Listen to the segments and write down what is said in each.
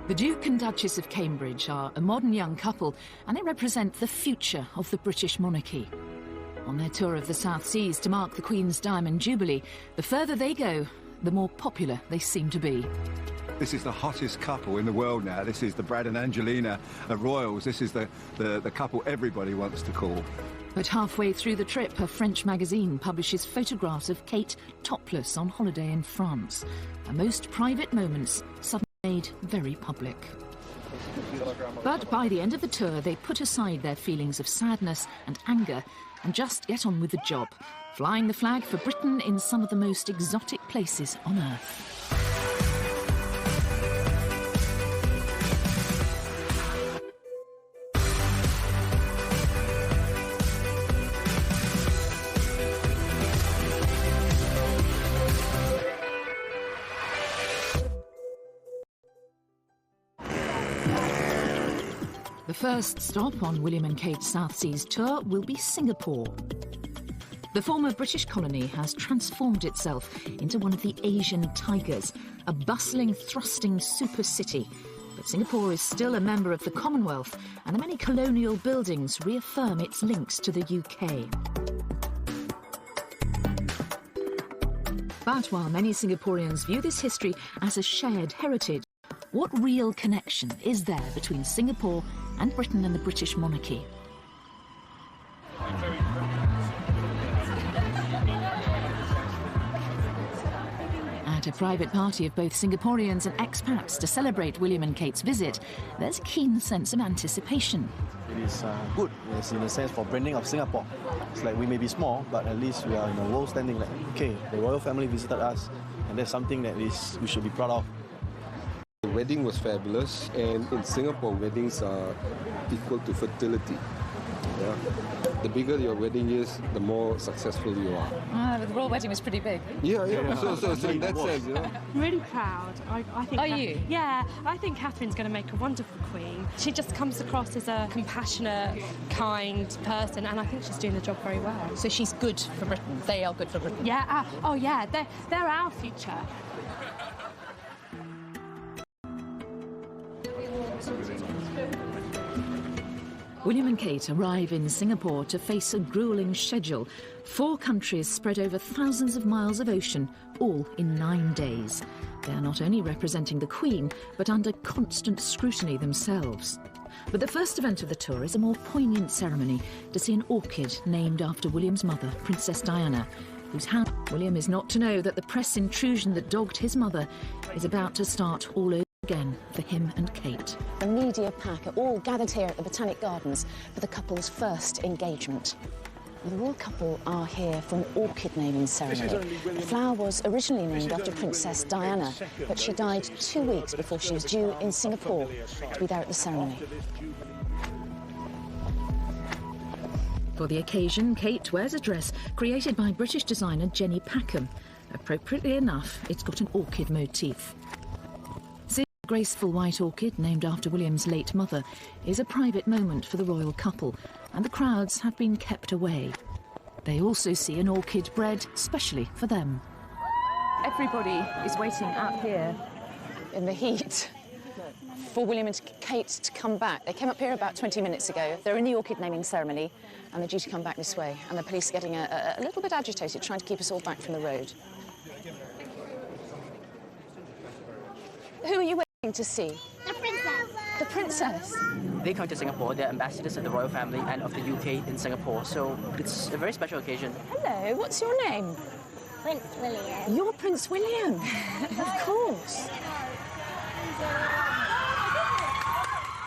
The Duke and Duchess of Cambridge are a modern young couple, and they represent the future of the British monarchy. On their tour of the South Seas to mark the Queen's Diamond Jubilee, the further they go, the more popular they seem to be. This is the hottest couple in the world now. This is the Brad and Angelina royals. This is the couple everybody wants to call. But halfway through the trip, a French magazine publishes photographs of Kate topless on holiday in France. Her most private moments suddenly made very public. But by the end of the tour, they put aside their feelings of sadness and anger and just get on with the job, flying the flag for Britain in some of the most exotic places on earth. The first stop on William and Kate's South Seas tour will be Singapore. The former British colony has transformed itself into one of the Asian tigers, a bustling, thrusting super city. But Singapore is still a member of the Commonwealth, and the many colonial buildings reaffirm its links to the UK. But while many Singaporeans view this history as a shared heritage, what real connection is there between Singapore and Britain and the British monarchy? At a private party of both Singaporeans and expats to celebrate William and Kate's visit, there's a keen sense of anticipation. It is good, yes, in a sense, for branding of Singapore. It's like we may be small, but at least we are in a world standing like, okay, the royal family visited us, and that's something that we should be proud of. The wedding was fabulous, and in Singapore, weddings are equal to fertility. Yeah. The bigger your wedding is, the more successful you are. The royal wedding was pretty big. Yeah. So in that sense, you know. I'm really proud. I think. Are you? Yeah, I think Catherine's going to make a wonderful queen. She just comes across as a compassionate, kind person, and I think she's doing the job very well. So she's good for Britain. They are good for Britain. Yeah. Oh, yeah. They're our future. William and Kate arrive in Singapore to face a gruelling schedule. 4 countries spread over thousands of miles of ocean, all in 9 days. They are not only representing the Queen, but under constant scrutiny themselves. But the first event of the tour is a more poignant ceremony to see an orchid named after William's mother, Princess Diana, whose house William is not to know that the press intrusion that dogged his mother is about to start all over again for him and Kate. The media pack are all gathered here at the Botanic Gardens for the couple's first engagement. The royal couple are here for an orchid naming ceremony. The flower was originally named after Princess Diana, but she died 2 weeks before she was due in Singapore to be there at the ceremony. For the occasion, Kate wears a dress created by British designer Jenny Packham. Appropriately enough, it's got an orchid motif. A graceful white orchid named after William's late mother is a private moment for the royal couple, and the crowds have been kept away. They also see an orchid bred specially for them. Everybody is waiting out here In the heat for William and Kate to come back. They came up here about 20 minutes ago. They're in the orchid naming ceremony, and they're due to come back this way. And the police are getting a little bit agitated, trying to keep us all back from the road. Who are you waiting to see? The princess. The princess? They come to Singapore, they're ambassadors of the royal family and of the UK in Singapore, so it's a very special occasion. Hello, what's your name? Prince William. You're Prince William. Of course.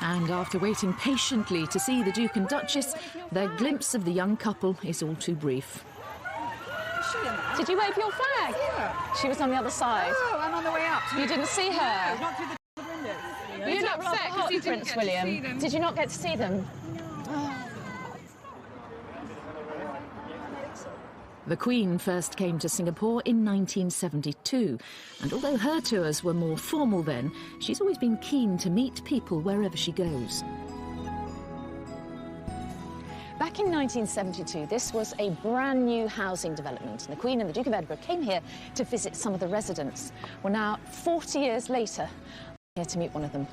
And after waiting patiently to see the Duke and Duchess, their glimpse of the young couple is all too brief. Did you wave your flag? Yeah. She was on the other side. Oh, I'm on the way up. You didn't see her? No, not through the windows. You look rather hot, Prince William. Did you not get to see them? The Queen first came to Singapore in 1972, and although her tours were more formal then, she's always been keen to meet people wherever she goes. Back in 1972, this was a brand new housing development, and the Queen and the Duke of Edinburgh came here to visit some of the residents. Well, now, 40 years later, I'm here to meet one of them.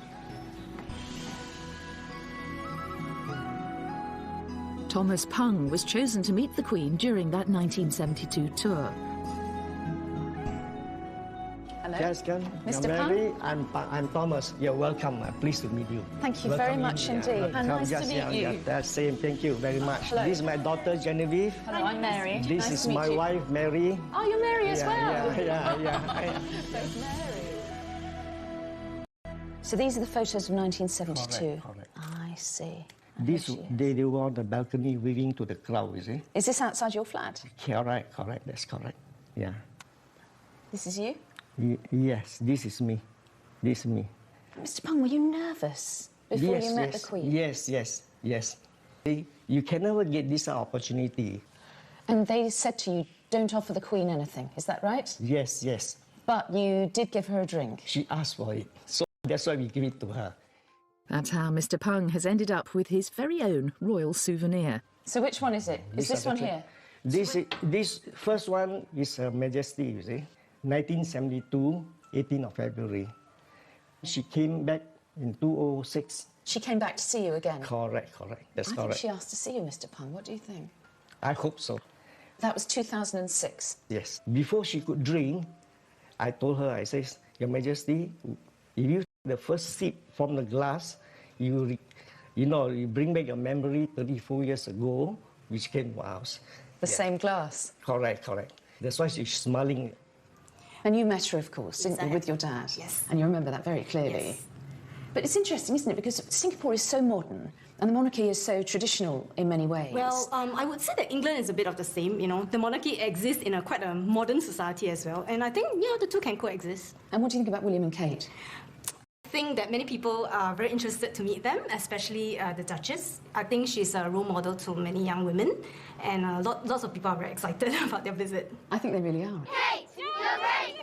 Thomas Pung was chosen to meet the Queen during that 1972 tour. Hello. Jessica, Mr. Mary, I'm Thomas. You're welcome. I'm pleased to meet you. Thank you very much indeed. Welcome. Nice Yes, to meet yeah, you. Yeah, that's same. Thank you very much. Hello. This is my daughter Genevieve. Hello, I'm Mary. This Nice is to meet my you. wife Mary. Oh, you're Mary as well. Yeah. There's Mary. So these are the photos of 1972. Correct. I see. This they were on the balcony waving to the crowd, you see? Is this outside your flat? Correct. That's correct. Yeah. This is you? Yes, this is me. This is me. Mr. Pung, were you nervous before you met the Queen? Yes. You can never get this opportunity. And they said to you, don't offer the Queen anything, is that right? Yes. But you did give her a drink. She asked for it, so that's why we give it to her. That's how Mr. Pung has ended up with his very own royal souvenir. So which one is it? Is this one here? This first one is Her Majesty, you see. 1972, 18th of February. She came back in 2006. She came back to see you again? Correct. That's I correct. think she asked to see you, Mr. Pung. What do you think? I hope so. That was 2006. Yes. Before she could drink, I told her, I said, Your Majesty, if you take the first sip from the glass, you bring back a memory 34 years ago, which came to us. The same glass? Correct. That's why she's smiling. And you met her, of course, didn't you, with your dad? Yes. And you remember that very clearly. Yes. But it's interesting, isn't it? Because Singapore is so modern and the monarchy is so traditional in many ways. Well, I would say that England is a bit of the same. The monarchy exists in quite a modern society as well. And I think, the two can coexist. And what do you think about William and Kate? I think that many people are very interested to meet them, especially the Duchess. I think she's a role model to many young women. And lots of people are very excited about their visit. I think they really are. Kate, you're great!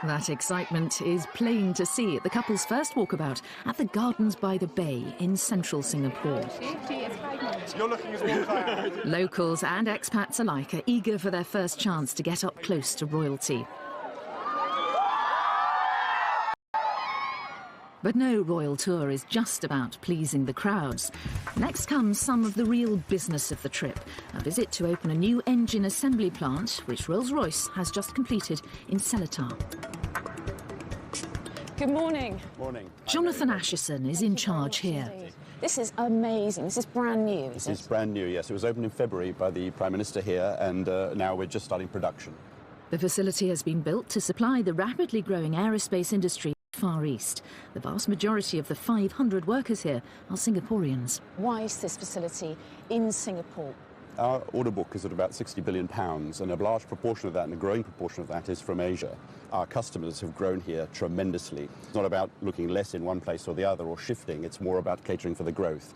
That excitement is plain to see at the couple's first walkabout at the Gardens by the Bay in central Singapore. You're looking as well. Locals and expats alike are eager for their first chance to get up close to royalty. But no royal tour is just about pleasing the crowds. Next comes some of the real business of the trip, a visit to open a new engine assembly plant, which Rolls-Royce has just completed in Seletar. Good morning. Morning. Jonathan Asherson is in charge here. This is amazing. This is brand new, This is brand new, yes. It was opened in February by the Prime Minister here, and now we're just starting production. The facility has been built to supply the rapidly growing aerospace industry Far East. The vast majority of the 500 workers here are Singaporeans. Why is this facility in Singapore? Our order book is at about £60 billion, and a large proportion of that, and a growing proportion of that, is from Asia. Our customers have grown here tremendously. It's not about looking less in one place or the other or shifting, it's more about catering for the growth.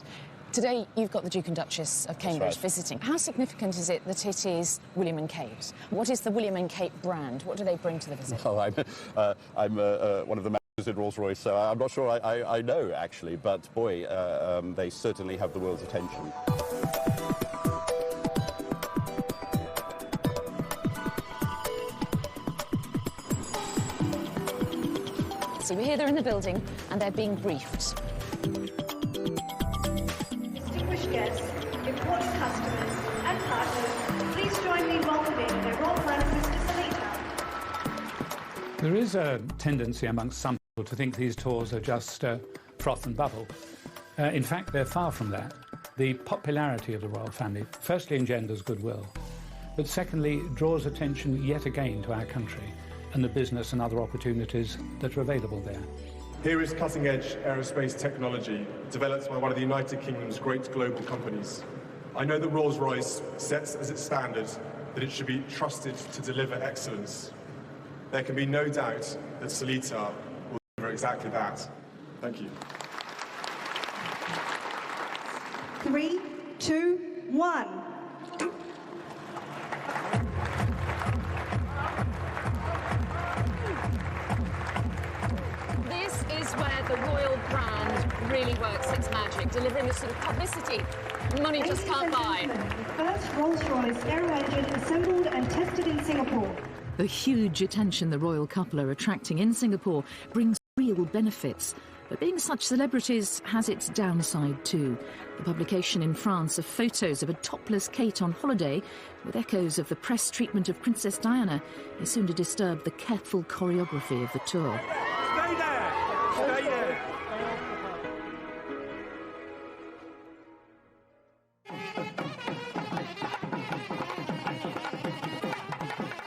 Today, you've got the Duke and Duchess of Cambridge right. visiting. How significant is it that it is William and Kate? What is the William and Kate brand? What do they bring to the visit? Oh, I'm one of the managers at Rolls-Royce, so I'm not sure I know, actually, but boy, they certainly have the world's attention. So we're here, they're in the building, and they're being briefed. Distinguished guests, important customers and partners, please join me in welcoming their Royal Highness Mr. Seletar. There is a tendency amongst some people to think these tours are just froth and bubble. In fact, they're far from that. The popularity of the royal family firstly engenders goodwill, but secondly draws attention yet again to our country and the business and other opportunities that are available there. Here is cutting-edge aerospace technology developed by one of the United Kingdom's great global companies. I know that Rolls-Royce sets as its standard that it should be trusted to deliver excellence. There can be no doubt that Seletar will deliver exactly that. Thank you. 3, 2, 1. This is where the royal brand really works its magic, delivering the sort of publicity money just can't buy. The first Rolls-Royce aero engine assembled and tested in Singapore. The huge attention the royal couple are attracting in Singapore brings real benefits. But being such celebrities has its downside too. The publication in France of photos of a topless Kate on holiday, with echoes of the press treatment of Princess Diana, is soon to disturb the careful choreography of the tour. Stay there! Stay there!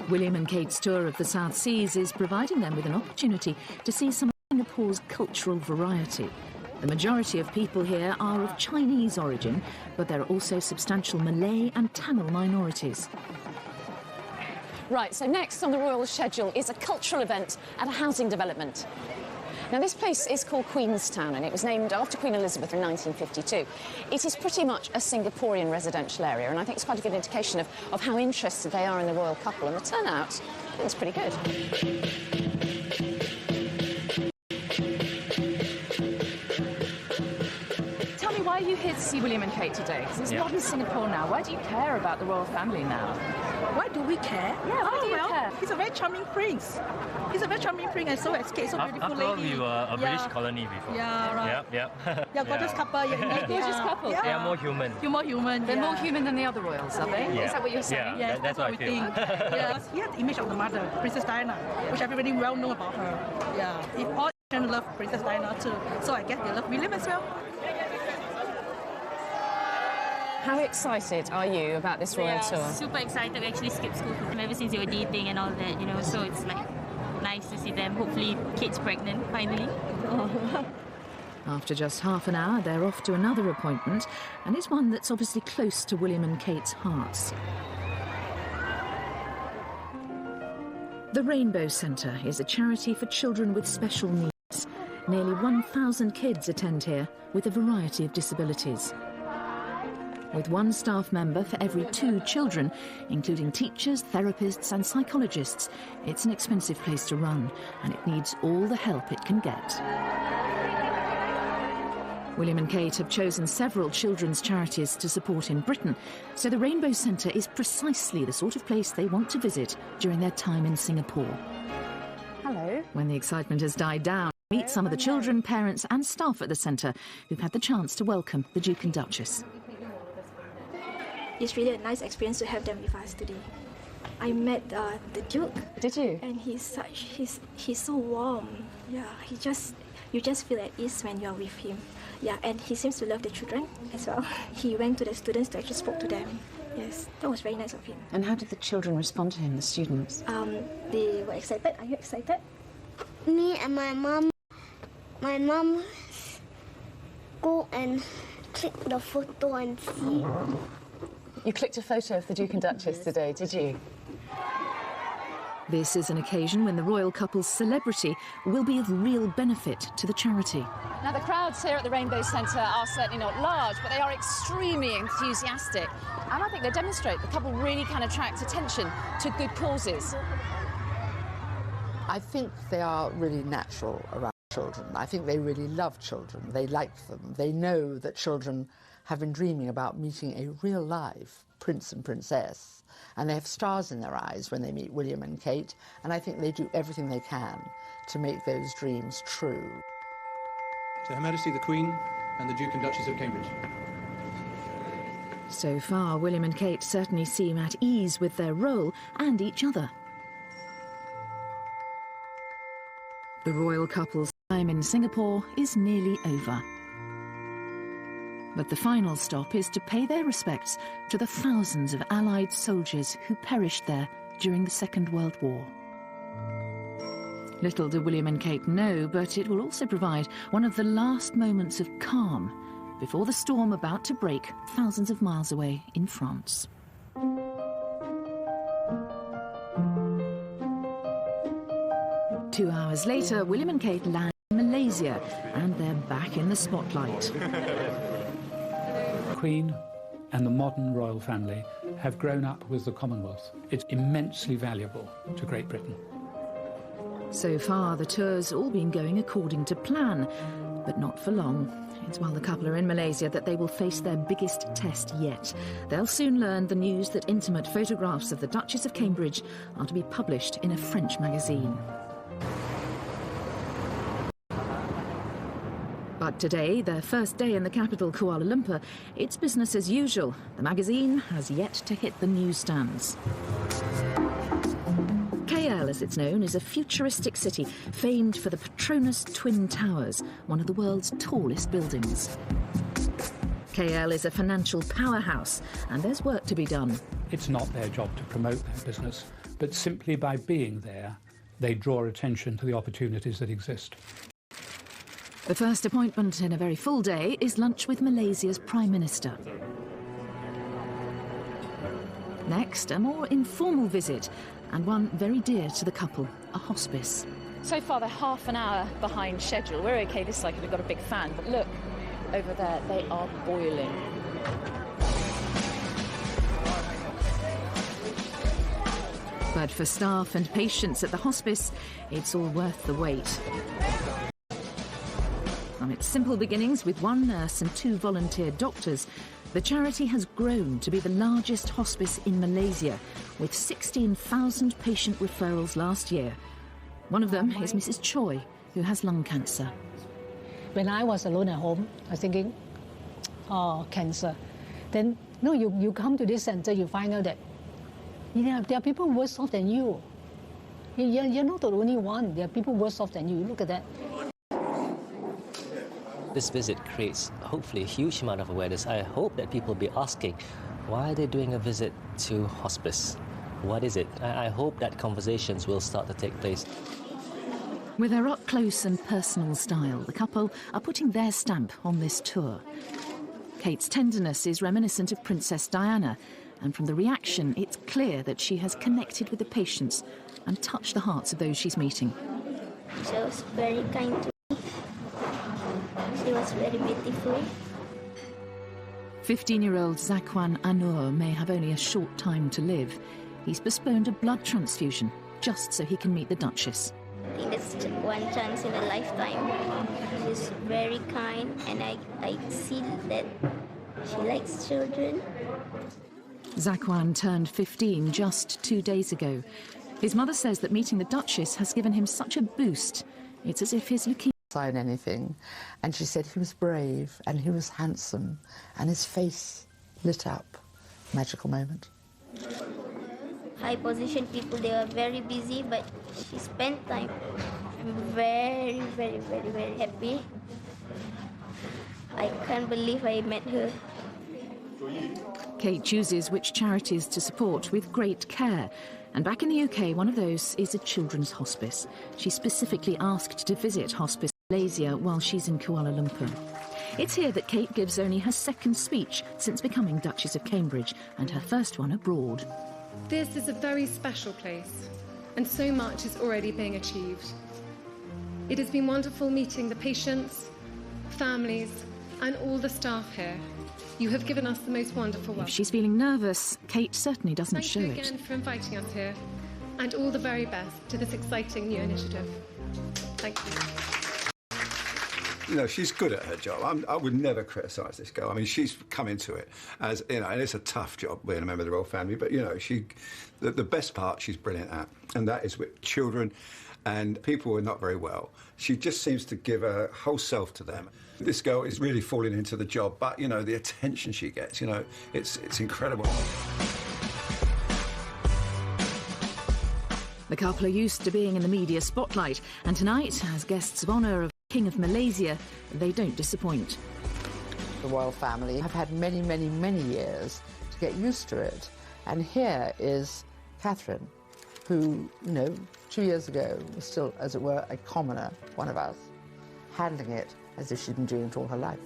William and Kate's tour of the South Seas is providing them with an opportunity to see some of Singapore's cultural variety. The majority of people here are of Chinese origin, but there are also substantial Malay and Tamil minorities. Right, so next on the royal schedule is a cultural event at a housing development. Now, this place is called Queenstown, and it was named after Queen Elizabeth in 1952. It is pretty much a Singaporean residential area, and I think it's quite a good indication of how interested they are in the royal couple, and the turnout is pretty good. Tell me, why are you here to see William and Kate today? Because it's modern Singapore now. Why do you care about the royal family now? Why do we care? Yeah, why do you care? He's a very charming prince. He's a very charming prince and so escaped, so beautiful After all, lady. we were a British colony before. Yeah, right. Yeah. Yeah, gorgeous couple. Yeah, gorgeous couple. They are more human. You're more human. They're more human than the other royals, are they? Yeah. Is that what you're saying? Yeah, Yes, that's what I we feel. think. Yes, he had the image of the mother, Princess Diana, which everybody well know about her. Yeah, if all Asians love Princess Diana too, so I guess they love William as well. How excited are you about this royal tour? Super excited. We actually skipped school for them ever since they were dating and all that, you know, so it's like nice to see them. Hopefully Kate's pregnant finally. After just half an hour, they're off to another appointment, and it's one that's obviously close to William and Kate's hearts. The Rainbow Centre is a charity for children with special needs. Nearly 1,000 kids attend here with a variety of disabilities. With one staff member for every 2 children, including teachers, therapists and psychologists, it's an expensive place to run, and it needs all the help it can get. William and Kate have chosen several children's charities to support in Britain, so the Rainbow Centre is precisely the sort of place they want to visit during their time in Singapore. Hello. When the excitement has died down, meet some of the children, parents and staff at the centre who've had the chance to welcome the Duke and Duchess. It's really a nice experience to have them with us today. I met the Duke. Did you? And he's so warm. Yeah, you just feel at ease when you're with him. Yeah, and he seems to love the children as well. He went to the students to actually spoke to them. Yes, that was very nice of him. And how did the children respond to him, the students? They were excited. Are you excited? Me and my mom go and click the photo and see. You clicked a photo of the Duke and Duchess today, did you? This is an occasion when the royal couple's celebrity will be of real benefit to the charity. Now, the crowds here at the Rainbow Centre are certainly not large, but they are extremely enthusiastic. And I think they demonstrate the couple really can attract attention to good causes. I think they are really natural around children. I think they really love children. They like them. They know that children have been dreaming about meeting a real life prince and princess, and they have stars in their eyes when they meet William and Kate, and I think they do everything they can to make those dreams true. To Her Majesty the Queen and the Duke and Duchess of Cambridge. So far, William and Kate certainly seem at ease with their role and each other. The royal couple's time in Singapore is nearly over. But the final stop is to pay their respects to the thousands of Allied soldiers who perished there during the Second World War. Little do William and Kate know, but it will also provide one of the last moments of calm before the storm about to break thousands of miles away in France. 2 hours later, William and Kate land in Malaysia, and they're back in the spotlight. The Queen and the modern royal family have grown up with the Commonwealth. It's immensely valuable to Great Britain. So far, the tour's all been going according to plan, but not for long. It's while the couple are in Malaysia that they will face their biggest test yet. They'll soon learn the news that intimate photographs of the Duchess of Cambridge are to be published in a French magazine. But today, their first day in the capital, Kuala Lumpur, it's business as usual. The magazine has yet to hit the newsstands. KL, as it's known, is a futuristic city famed for the Petronas Twin Towers, one of the world's tallest buildings. KL is a financial powerhouse, and there's work to be done. It's not their job to promote their business, but simply by being there, they draw attention to the opportunities that exist. The first appointment in a very full day is lunch with Malaysia's Prime Minister. Next, a more informal visit, and one very dear to the couple, a hospice. So far, they're half an hour behind schedule. We're OK this side because we've got a big fan, but look, over there, they are boiling. But for staff and patients at the hospice, it's all worth the wait. From its simple beginnings with one nurse and 2 volunteer doctors, the charity has grown to be the largest hospice in Malaysia, with 16,000 patient referrals last year. One of them is Mrs. Choi, who has lung cancer. When I was alone at home, I was thinking, oh, cancer. Then, no, you come to this centre, you find out that there are people worse off than you. You're not the only one. There are people worse off than you. Look at that. This visit creates, hopefully, a huge amount of awareness. I hope that people will be asking, why are they doing a visit to hospice? What is it? I hope that conversations will start to take place. With their up-close and personal style, the couple are putting their stamp on this tour. Kate's tenderness is reminiscent of Princess Diana, and from the reaction, it's clear that she has connected with the patients and touched the hearts of those she's meeting. She was very kind to me. She was very beautiful. 15-year-old Zakwan Anur may have only a short time to live. He's postponed a blood transfusion just so he can meet the Duchess. I think that's one chance in a lifetime. She's very kind, and I see that she likes children. Zakwan turned 15 just 2 days ago. His mother says that meeting the Duchess has given him such a boost. It's as if his leukemia... Sign anything. And she said he was brave and he was handsome and his face lit up. Magical moment. High position people, they are very busy, but she spent time. I'm very, very, very, very happy. I can't believe I met her. Kate chooses which charities to support with great care. And back in the UK, one of those is a children's hospice. She specifically asked to visit Hospice Malaysia while she's in Kuala Lumpur. It's here that Kate gives only her second speech since becoming Duchess of Cambridge, and her first one abroad. This is a very special place, and so much is already being achieved. It has been wonderful meeting the patients, families, and all the staff here. You have given us the most wonderful welcome. If she's feeling nervous, Kate certainly doesn't show it. Thank you again for inviting us here, and all the very best to this exciting new initiative. Thank you. You know, she's good at her job. I would never criticise this girl. I mean, she's come into it as, you know, and it's a tough job being a member of the royal family, but, you know, the best part she's brilliant at, and that is with children and people who are not very well. She just seems to give her whole self to them. This girl is really falling into the job, but, you know, the attention she gets, you know, it's incredible. The couple are used to being in the media spotlight, and tonight, as guests of honour of King of Malaysia, they don't disappoint. The royal family have had many, many, many years to get used to it. And here is Catherine, who, you know, 2 years ago was still, as it were, a commoner, one of us, handling it as if she'd been doing it all her life.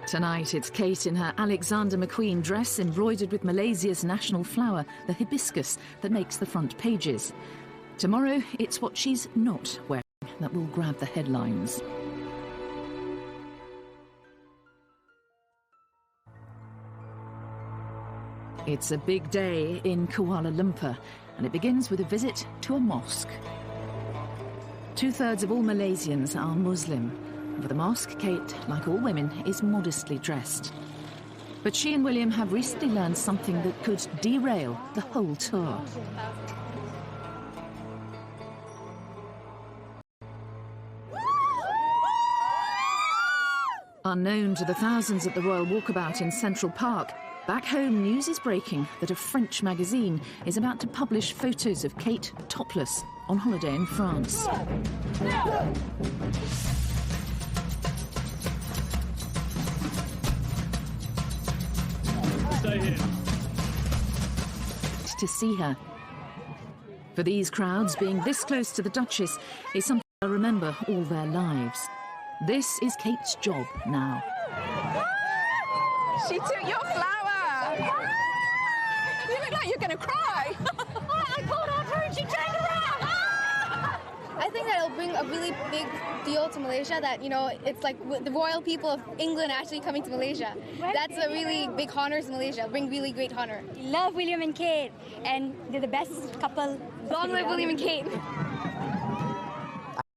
Tonight, it's Kate in her Alexander McQueen dress embroidered with Malaysia's national flower, the hibiscus, that makes the front pages. Tomorrow, it's what she's not wearing that will grab the headlines. It's a big day in Kuala Lumpur, and it begins with a visit to a mosque. 2/3 of all Malaysians are Muslim. For the mosque, Kate, like all women, is modestly dressed. But she and William have recently learned something that could derail the whole tour. Unknown to the thousands at the Royal Walkabout in Central Park, back home news is breaking that a French magazine is about to publish photos of Kate topless on holiday in France. Stay here. To see her. For these crowds, being this close to the Duchess is something they'll remember all their lives. This is Kate's job now. She took your flower! You look like you're going to cry! I called out her and she turned around! I think that it'll bring a really big deal to Malaysia, that, you know, it's like the royal people of England actually coming to Malaysia. That's a really big honor to Malaysia, bring really great honor. We love William and Kate, and they're the best couple. Long live William and Kate.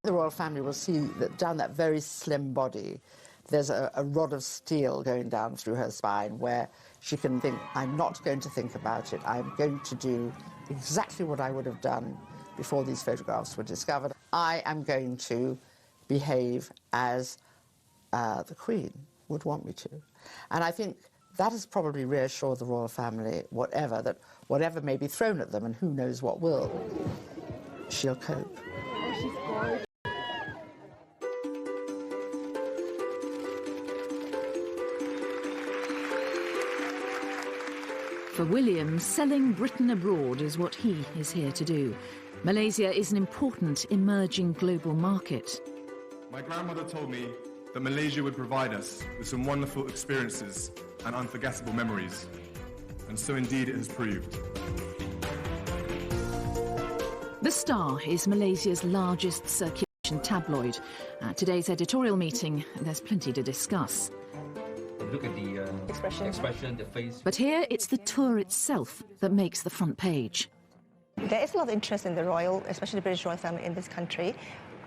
The royal family will see that down that very slim body, there's a rod of steel going down through her spine where she can think, I'm not going to think about it. I'm going to do exactly what I would have done before these photographs were discovered. I am going to behave as the Queen would want me to. And I think that has probably reassured the royal family, whatever may be thrown at them, and who knows what will, she'll cope. Oh, she's gorgeous. For William, selling Britain abroad is what he is here to do. Malaysia is an important emerging global market. My grandmother told me that Malaysia would provide us with some wonderful experiences and unforgettable memories. And so indeed it has proved. The Star is Malaysia's largest circulation tabloid. At today's editorial meeting, there's plenty to discuss. Look at the expression, the face. But here, it's the tour itself that makes the front page. There is a lot of interest in the royal, especially the British royal family in this country.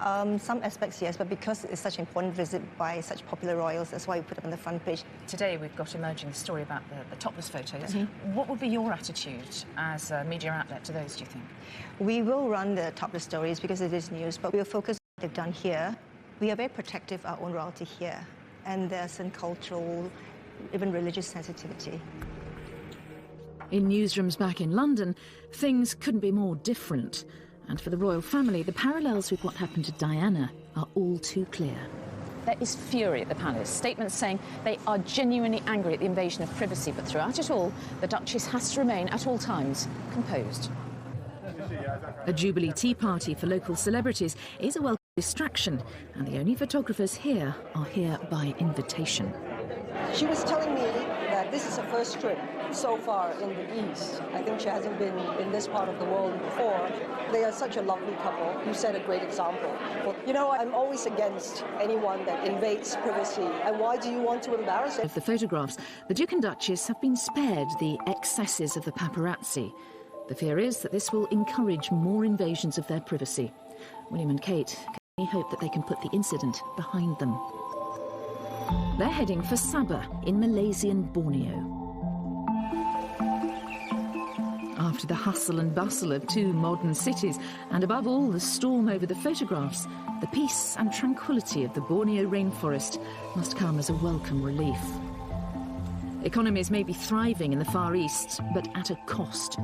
Some aspects, yes, but because it's such an important visit by such popular royals, that's why we put it on the front page. Today we've got emerging the story about the topless photos. What would be your attitude as a media outlet to those, do you think? We will run the topless stories because it is news, but we'll focus on what they've done here. We are very protective of our own royalty here, and there's some cultural, even religious sensitivity. In newsrooms back in London, things couldn't be more different. And for the royal family, the parallels with what happened to Diana are all too clear. There is fury at the palace, statements saying they are genuinely angry at the invasion of privacy, but throughout it all, the Duchess has to remain at all times composed. A Jubilee tea party for local celebrities is a welcome distraction, and the only photographers here are here by invitation. She was telling me that this is her first trip so far in the East. I think she hasn't been in this part of the world before. They are such a lovely couple. You set a great example. But, you know, I'm always against anyone that invades privacy. And why do you want to embarrass it? Of the photographs, the Duke and Duchess have been spared the excesses of the paparazzi. The fear is that this will encourage more invasions of their privacy. William and Kate can only hope that they can put the incident behind them. They're heading for Sabah in Malaysian Borneo. After the hustle and bustle of two modern cities, and above all the storm over the photographs, the peace and tranquility of the Borneo rainforest must come as a welcome relief. Economies may be thriving in the Far East, but at a cost.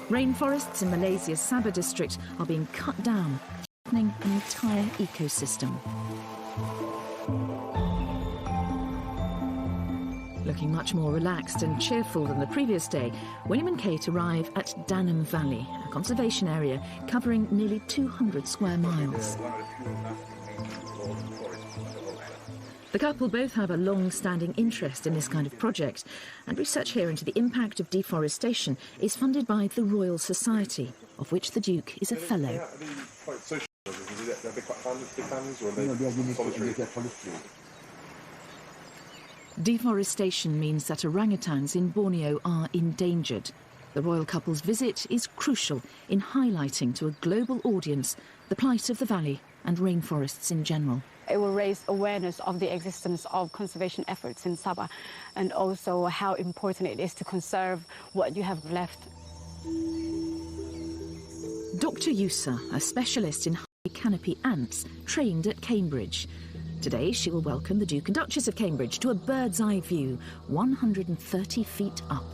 Rainforests in Malaysia's Sabah district are being cut down, threatening an entire ecosystem. Looking much more relaxed and cheerful than the previous day, William and Kate arrive at Danam Valley, a conservation area covering nearly 200 square miles. The couple both have a long-standing interest in this kind of project, and research here into the impact of deforestation is funded by the Royal Society, of which the Duke is a fellow. Deforestation means that orangutans in Borneo are endangered. The royal couple's visit is crucial in highlighting to a global audience the plight of the valley and rainforests in general. It will raise awareness of the existence of conservation efforts in Sabah, and also how important it is to conserve what you have left. Dr. Yusa, a specialist in high canopy ants, trained at Cambridge. Today, she will welcome the Duke and Duchess of Cambridge to a bird's-eye view, 130 feet up.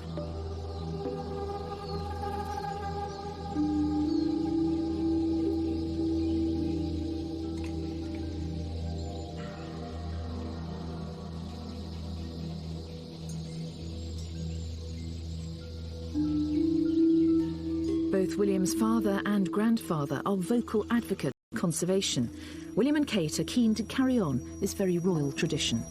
Both William's father and grandfather are vocal advocates of conservation. William and Kate are keen to carry on this very royal tradition.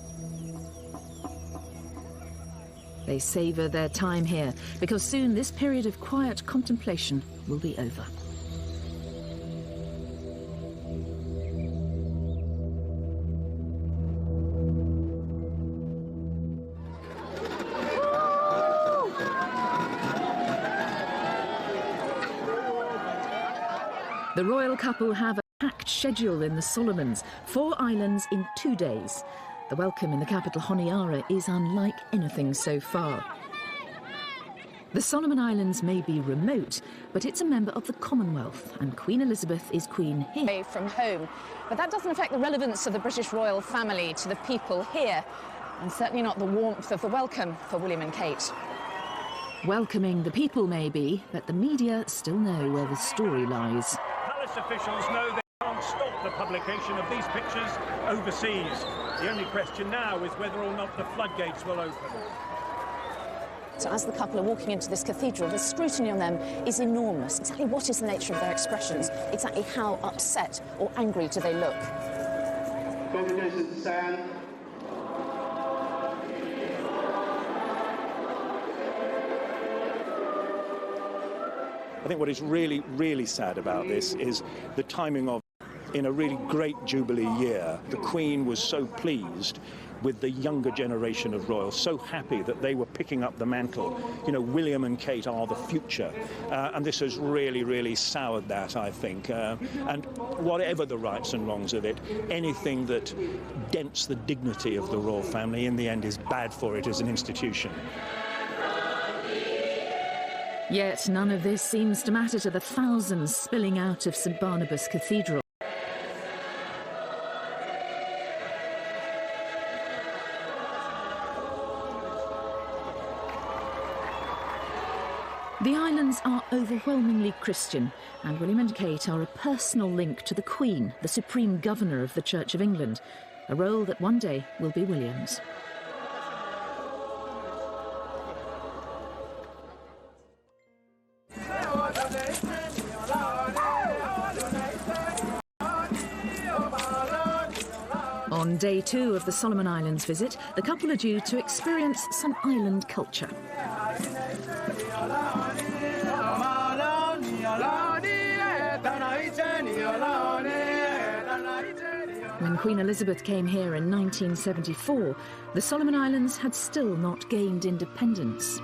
They savour their time here because soon this period of quiet contemplation will be over. The royal couple have a packed schedule in the Solomons, 4 islands in 2 days. The welcome in the capital Honiara is unlike anything so far. The Solomon Islands may be remote, but it's a member of the Commonwealth, and Queen Elizabeth is queen here. Away from home. But that doesn't affect the relevance of the British royal family to the people here, and certainly not the warmth of the welcome for William and Kate. Welcoming the people maybe, but the media still know where the story lies. Palace officials know they can't stop the publication of these pictures overseas. The only question now is whether or not the floodgates will open. So as the couple are walking into this cathedral, the scrutiny on them is enormous. Exactly what is the nature of their expressions? Exactly how upset or angry do they look? Congregation to stand. I think what is really, really sad about this is the timing of, in a really great Jubilee year, the Queen was so pleased with the younger generation of royals, so happy that they were picking up the mantle. You know, William and Kate are the future, and this has really, really soured that, I think. And whatever the rights and wrongs of it, anything that dents the dignity of the royal family in the end is bad for it as an institution. Yet none of this seems to matter to the thousands spilling out of St Barnabas Cathedral. The islands are overwhelmingly Christian, and William and Kate are a personal link to the Queen, the Supreme Governor of the Church of England, a role that one day will be William's. On day 2 of the Solomon Islands visit, the couple are due to experience some island culture. When Queen Elizabeth came here in 1974, the Solomon Islands had still not gained independence.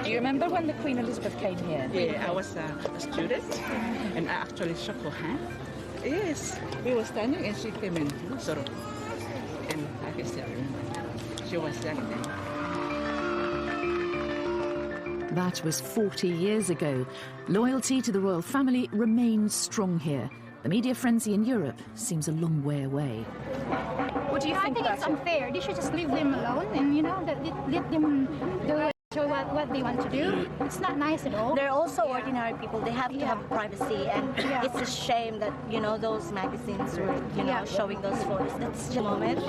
Do you remember when the Queen Elizabeth came here? Yeah, I was a student, and I actually shook her hand. Yes, we were standing, and she came in, sort of, and I can still remember. She was standing there. That was 40 years ago. Loyalty to the royal family remains strong here. The media frenzy in Europe seems a long way away. What do you think? I think it's unfair. They should just leave them alone, and let them do what they want to do. It's not nice at all. They're also ordinary people. They have to have privacy, and it's a shame that those magazines were showing those photos. That's just a moment.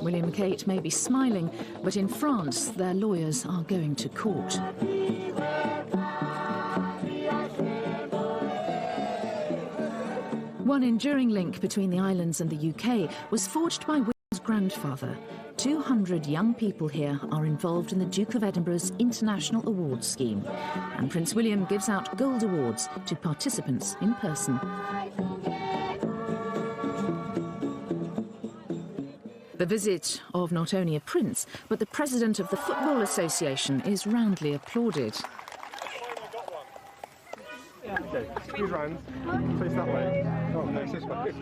William and Kate may be smiling, but in France their lawyers are going to court. One enduring link between the islands and the UK was forged by William's grandfather. 200 young people here are involved in the Duke of Edinburgh's International Awards Scheme, and Prince William gives out gold awards to participants in person. The visit of not only a prince, but the president of the Football Association is roundly applauded. Okay, squeeze round, face that way. Oh, face this way.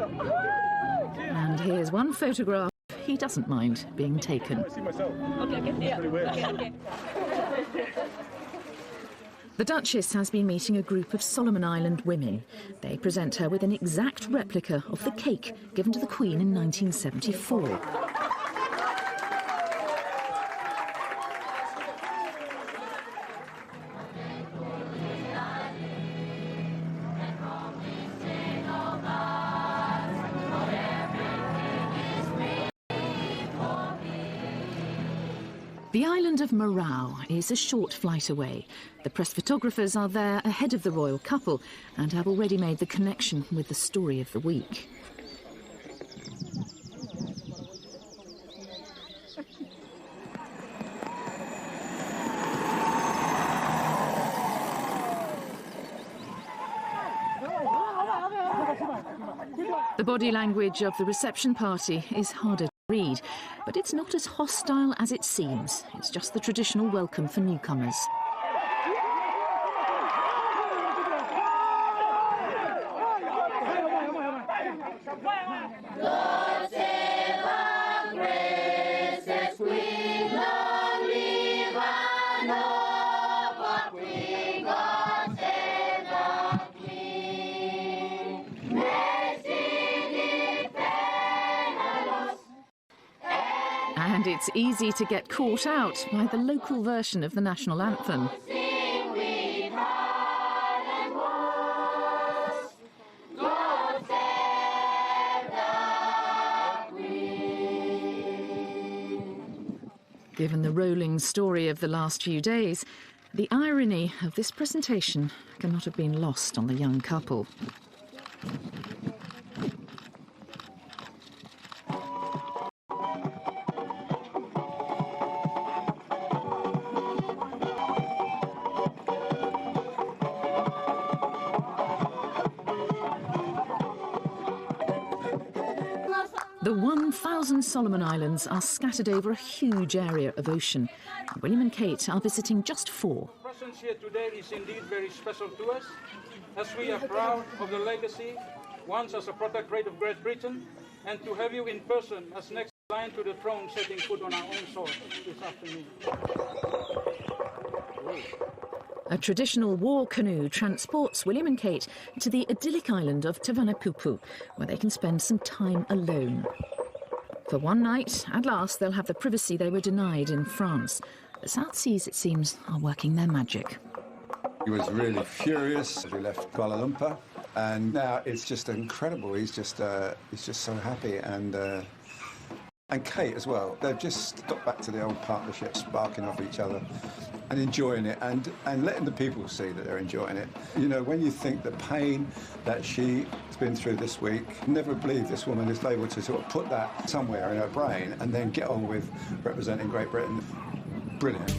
And here's one photograph he doesn't mind being taken. The Duchess has been meeting a group of Solomon Island women. They present her with an exact replica of the cake given to the Queen in 1974. The island of Marau is a short flight away. The press photographers are there ahead of the royal couple and have already made the connection with the story of the week. The body language of the reception party is harder to read, but it's not as hostile as it seems. It's just the traditional welcome for newcomers. And it's easy to get caught out by the local version of the national anthem. Given the rolling story of the last few days, the irony of this presentation cannot have been lost on the young couple. The 1,000 Solomon Islands are scattered over a huge area of ocean. William and Kate are visiting just 4. Your presence here today is indeed very special to us, as we are proud of the legacy, once as a protectorate of Great Britain, and to have you in person as next in line to the throne setting foot on our own soil this afternoon. A traditional war canoe transports William and Kate to the idyllic island of Tavanapupu, where they can spend some time alone. For one night, at last, they'll have the privacy they were denied in France. The South Seas, it seems, are working their magic. He was really furious as we left Kuala Lumpur, and now it's just incredible. He's just so happy, and Kate as well. They've just got back to the old partnership, sparking off each other and enjoying it, and letting the people see that they're enjoying it. You know, when you think the pain that she's been through this week, never believe this woman is able to sort of put that somewhere in her brain and then get on with representing Great Britain. Brilliant.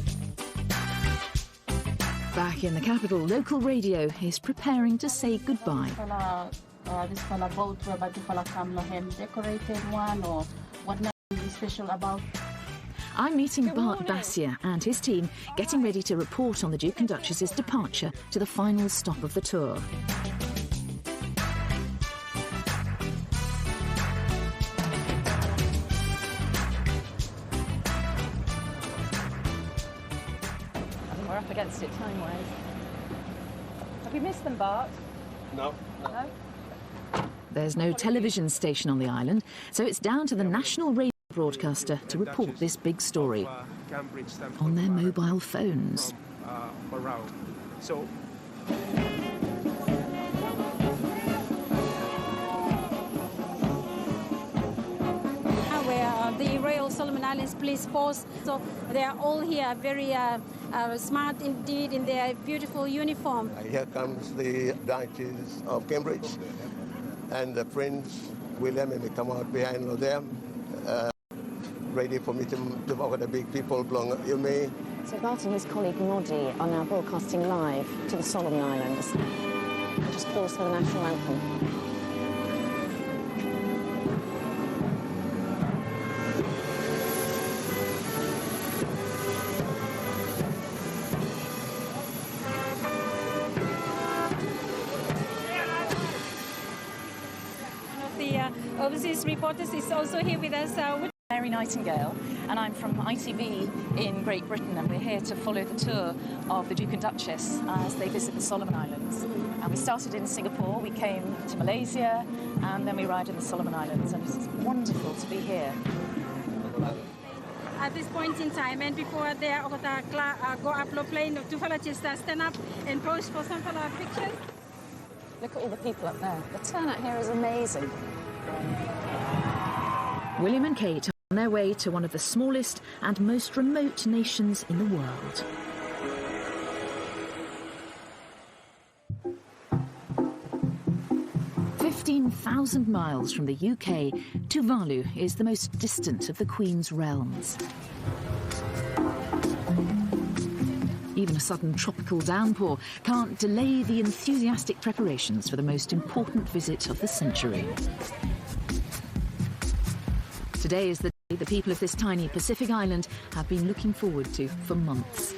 Back in the capital, local radio is preparing to say goodbye. This boat where decorated one, or what is special about? I'm meeting Bart Bassier and his team, getting ready to report on the Duke and Duchess's departure to the final stop of the tour. We're up against it time-wise. Have you missed them, Bart? No. No? There's no television station on the island, so it's down to the national radio broadcaster to report this big story on their mobile phones. So where the Royal Solomon Islands Police Force, so they are all here, very smart indeed in their beautiful uniform. Here comes the Duchess of Cambridge, and the Prince William, and they come out behind them, ready for me to walk with the big people along Ilme. So Bart and his colleague Noddy are now broadcasting live to the Solomon Islands. Just pause for the national anthem. One of the overseas reporters is also here with us. Mary Nightingale, and I'm from ITV in Great Britain, and we're here to follow the tour of the Duke and Duchess as they visit the Solomon Islands. And we started in Singapore, we came to Malaysia, and then we arrived in the Solomon Islands, and it's wonderful to be here. At this point in time, and before they go up the plane, two fellows just stand up and pose for some pictures. Look at all the people up there. The turnout here is amazing. William and Kate are on their way to one of the smallest and most remote nations in the world. "15,000 miles from the UK, Tuvalu is the most distant of the Queen's realms. Even a sudden tropical downpour can't delay the enthusiastic preparations for the most important visit of the century. Today is the day the people of this tiny Pacific island have been looking forward to for months.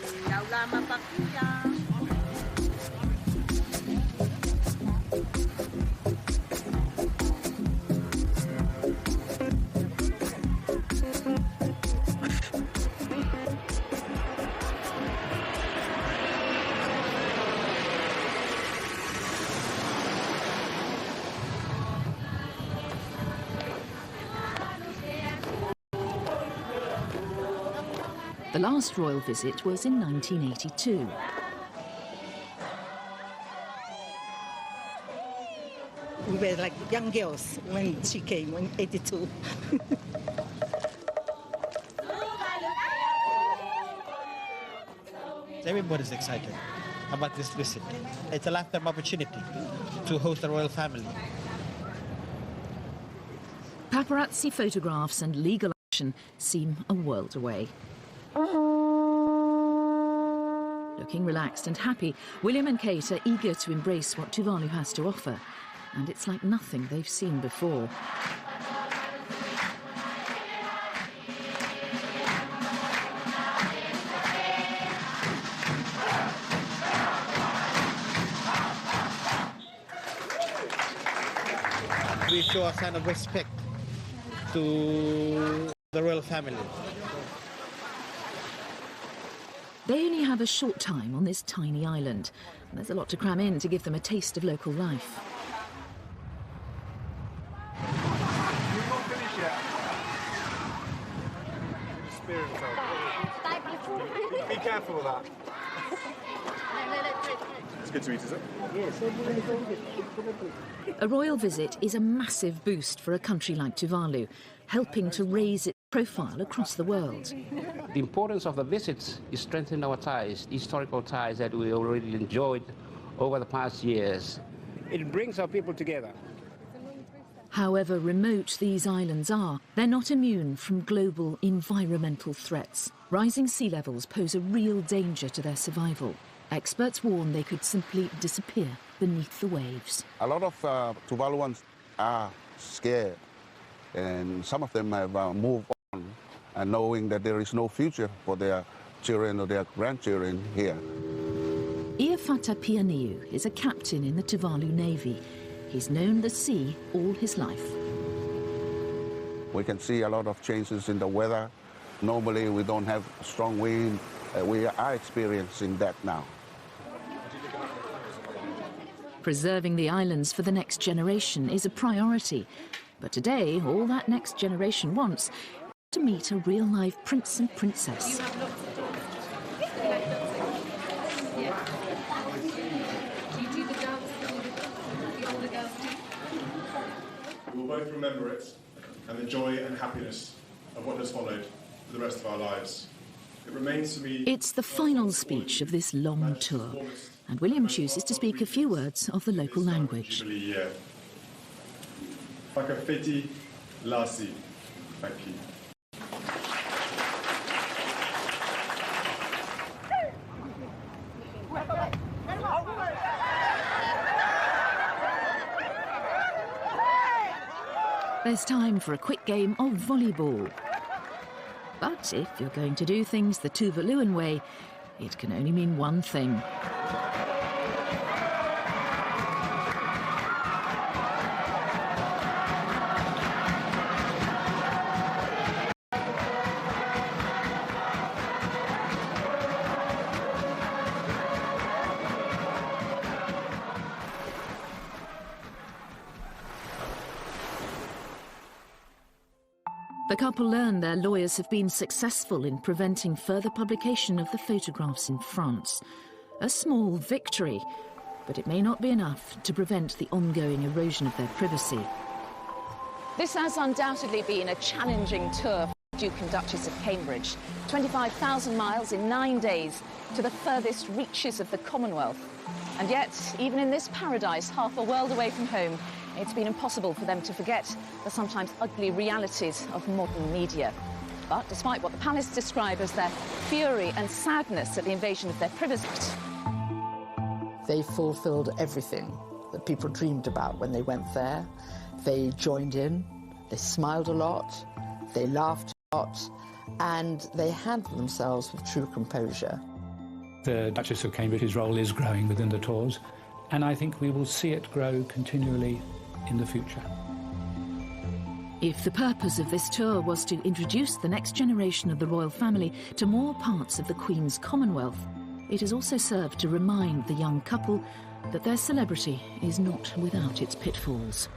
The last royal visit was in 1982. We were like young girls when she came in 82. Everybody's excited about this visit. It's a lifetime opportunity to host the royal family. Paparazzi photographs and legal action seem a world away. Looking relaxed and happy, William and Kate are eager to embrace what Tuvalu has to offer, and it's like nothing they've seen before. We show a sign of respect to the royal family. They only have a short time on this tiny island, and there's a lot to cram in to give them a taste of local life. Be careful with that. It's good to eat, is it? Yes. A royal visit is a massive boost for a country like Tuvalu, helping to raise its profile across the world. The importance of the visits is strengthening our ties, historical ties that we already enjoyed over the past years. It brings our people together. However remote these islands are, they're not immune from global environmental threats. Rising sea levels pose a real danger to their survival. Experts warn they could simply disappear beneath the waves. A lot of Tuvaluans are scared, and some of them have moved on, and knowing that there is no future for their children or their grandchildren here. Iafata Pianiu is a captain in the Tuvalu Navy. He's known the sea all his life. We can see a lot of changes in the weather. Normally we don't have strong wind. We are experiencing that now. Preserving the islands for the next generation is a priority. But today, all that next generation wants is to meet a real-life prince and princess. We will both remember it and the joy and happiness of what has followed for the rest of our lives. It remains for me... It's the final speech of this long tour, and William chooses to speak a few words of the local language. Whakawhiti Lasi. Thank you. There's time for a quick game of volleyball. But if you're going to do things the Tuvaluan way, it can only mean one thing. The couple learn their lawyers have been successful in preventing further publication of the photographs in France. A small victory, but it may not be enough to prevent the ongoing erosion of their privacy. This has undoubtedly been a challenging tour for the Duke and Duchess of Cambridge. 25,000 miles in 9 days to the furthest reaches of the Commonwealth. And yet, even in this paradise, half a world away from home, it's been impossible for them to forget the sometimes ugly realities of modern media. But despite what the palace describe as their fury and sadness at the invasion of their privacy, they fulfilled everything that people dreamed about when they went there. They joined in, they smiled a lot, they laughed a lot, and they handled themselves with true composure. The Duchess of Cambridge's role is growing within the Tours, and I think we will see it grow continually in the future. If the purpose of this tour was to introduce the next generation of the royal family to more parts of the Queen's Commonwealth, it has also served to remind the young couple that their celebrity is not without its pitfalls.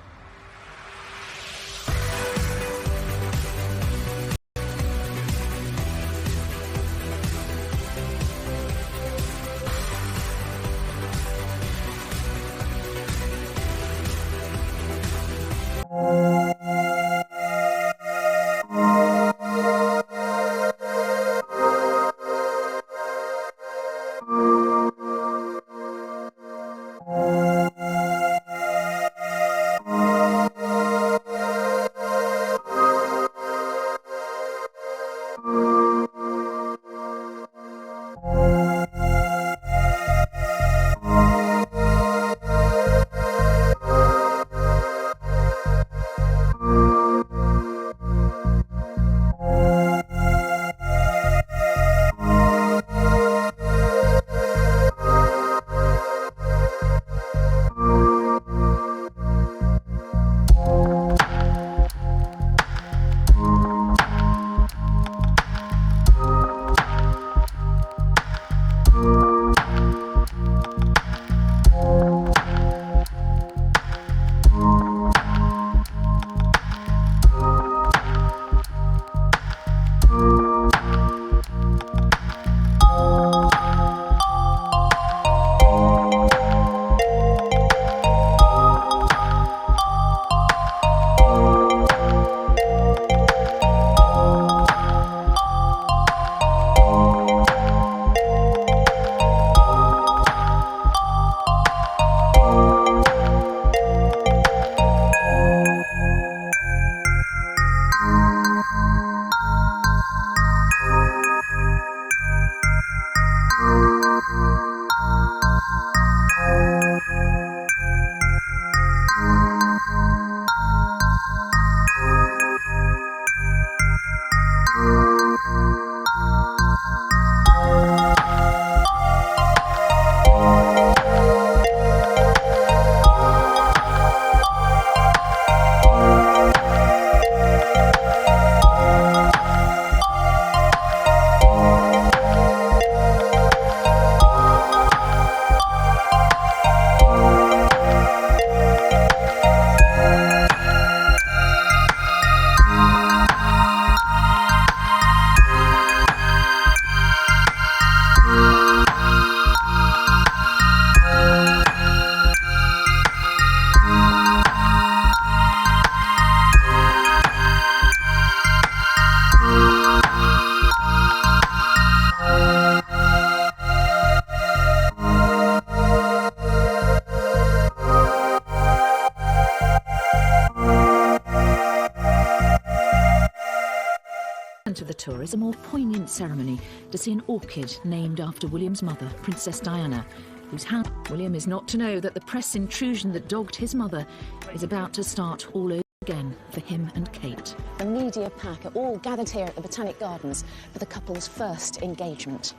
To the tour is a more poignant ceremony to see an orchid named after William's mother, Princess Diana, whose hand William is not to know that the press intrusion that dogged his mother is about to start all over again for him and Kate. The media pack are all gathered here at the Botanic Gardens for the couple's first engagement.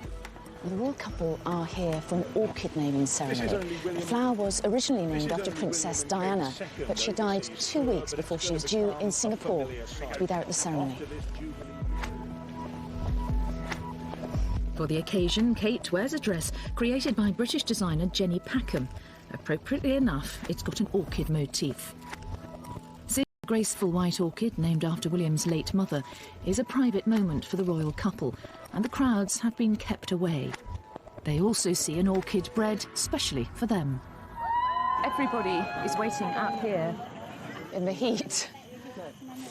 The royal couple are here for an orchid naming ceremony. The flower was originally named after Princess Diana, but she died 2 weeks before she was due in Singapore to be there at the ceremony. For the occasion, Kate wears a dress created by British designer Jenny Packham. Appropriately enough, it's got an orchid motif. The graceful white orchid, named after William's late mother, is a private moment for the royal couple, and the crowds have been kept away. They also see an orchid bred specially for them. Everybody is waiting out here in the heat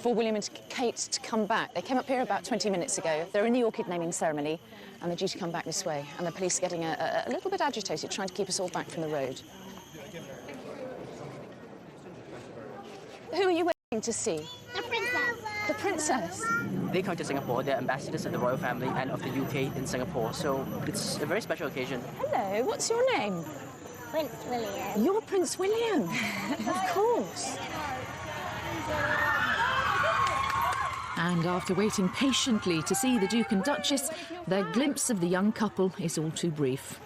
for William and Kate to come back. They came up here about 20 minutes ago. They're in the orchid naming ceremony, and they're due to come back this way. And the police are getting a little bit agitated, trying to keep us all back from the road. Who are you waiting to see? The princess. The princess? They come to Singapore. They're ambassadors of the royal family and of the UK in Singapore, so it's a very special occasion. Hello, what's your name? Prince William. You're Prince William, of course. And after waiting patiently to see the Duke and Duchess, their glimpse of the young couple is all too brief.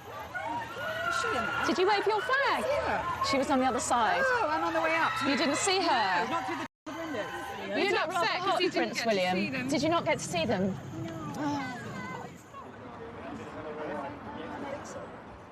Did you wave your flag? Yeah. She was on the other side. Oh, I'm on the way up. You didn't see her? No, not through the window. You look upset because Prince Prince William. Did you not get to see them? Oh.